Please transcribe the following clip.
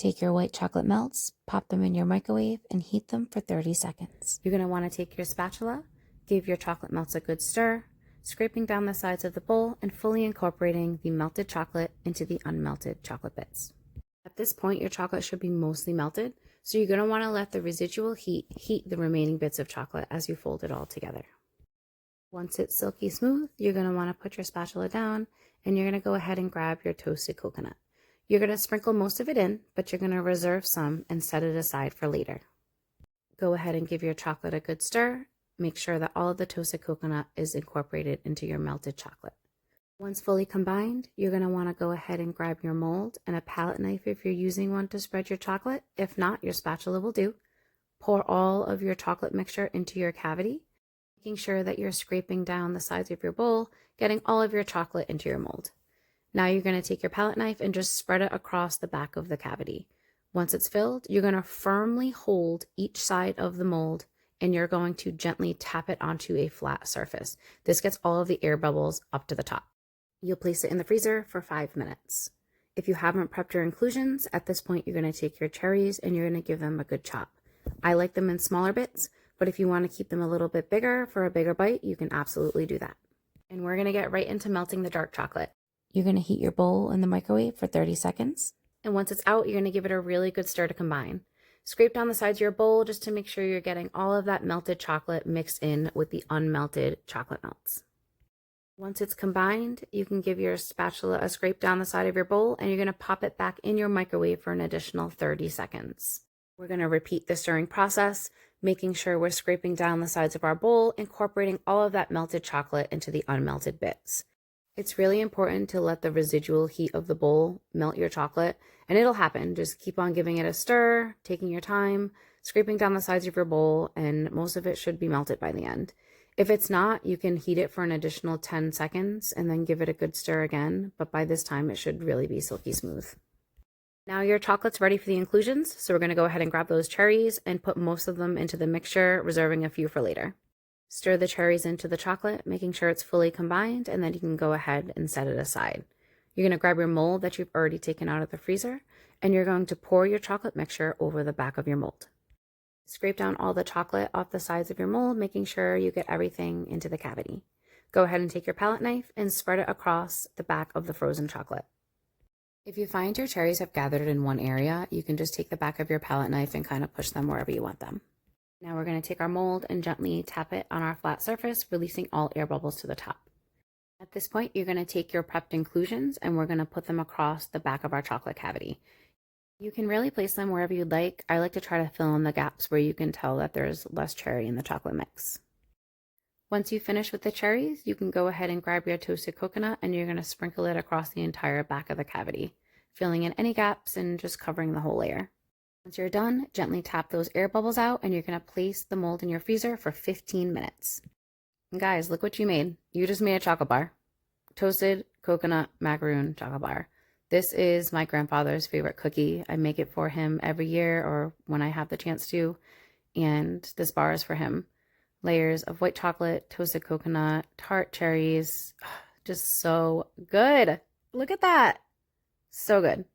Take your white chocolate melts, pop them in your microwave, and heat them for 30 seconds. You're going to want to take your spatula, give your chocolate melts a good stir, scraping down the sides of the bowl and fully incorporating the melted chocolate into the unmelted chocolate bits. At this point, your chocolate should be mostly melted, so you're going to want to let the residual heat the remaining bits of chocolate as you fold it all together. Once it's silky smooth, you're going to want to put your spatula down and you're going to go ahead and grab your toasted coconut. You're going to sprinkle most of it in, but you're going to reserve some and set it aside for later. Go ahead and give your chocolate a good stir. Make sure that all of the toasted coconut is incorporated into your melted chocolate. Once fully combined, you're going to want to go ahead and grab your mold and a palette knife if you're using one to spread your chocolate. If not, your spatula will do. Pour all of your chocolate mixture into your cavity, making sure that you're scraping down the sides of your bowl, getting all of your chocolate into your mold. Now you're going to take your palette knife and just spread it across the back of the cavity. Once it's filled, you're going to firmly hold each side of the mold and you're going to gently tap it onto a flat surface. This gets all of the air bubbles up to the top. You'll place it in the freezer for 5 minutes. If you haven't prepped your inclusions, at this point you're going to take your cherries and you're going to give them a good chop. I like them in smaller bits, but if you want to keep them a little bit bigger for a bigger bite, you can absolutely do that. And we're going to get right into melting the dark chocolate. You're going to heat your bowl in the microwave for 30 seconds. And once it's out, you're going to give it a really good stir to combine. Scrape down the sides of your bowl just to make sure you're getting all of that melted chocolate mixed in with the unmelted chocolate melts. Once it's combined, you can give your spatula a scrape down the side of your bowl and you're going to pop it back in your microwave for an additional 30 seconds. We're going to repeat the stirring process, making sure we're scraping down the sides of our bowl, incorporating all of that melted chocolate into the unmelted bits. It's really important to let the residual heat of the bowl melt your chocolate, and it'll happen. Just keep on giving it a stir, taking your time, scraping down the sides of your bowl, and most of it should be melted by the end. If it's not, you can heat it for an additional 10 seconds and then give it a good stir again, but by this time it should really be silky smooth. Now your chocolate's ready for the inclusions, so we're going to go ahead and grab those cherries and put most of them into the mixture, reserving a few for later. Stir the cherries into the chocolate, making sure it's fully combined, and then you can go ahead and set it aside. You're going to grab your mold that you've already taken out of the freezer, and you're going to pour your chocolate mixture over the back of your mold. Scrape down all the chocolate off the sides of your mold, making sure you get everything into the cavity. Go ahead and take your palette knife and spread it across the back of the frozen chocolate. If you find your cherries have gathered in one area, you can just take the back of your palette knife and kind of push them wherever you want them. Now we're going to take our mold and gently tap it on our flat surface, releasing all air bubbles to the top. At this point, you're going to take your prepped inclusions and we're going to put them across the back of our chocolate cavity. You can really place them wherever you'd like. I like to try to fill in the gaps where you can tell that there's less cherry in the chocolate mix. Once you finish with the cherries, you can go ahead and grab your toasted coconut and you're going to sprinkle it across the entire back of the cavity, filling in any gaps and just covering the whole layer. Once you're done, gently tap those air bubbles out and you're going to place the mold in your freezer for 15 minutes. And guys, look what you made. You just made a chocolate bar. Toasted coconut macaroon chocolate bar. This is my grandfather's favorite cookie. I make it for him every year or when I have the chance to. And this bar is for him. Layers of white chocolate, toasted coconut, tart cherries. Just so good. Look at that. So good.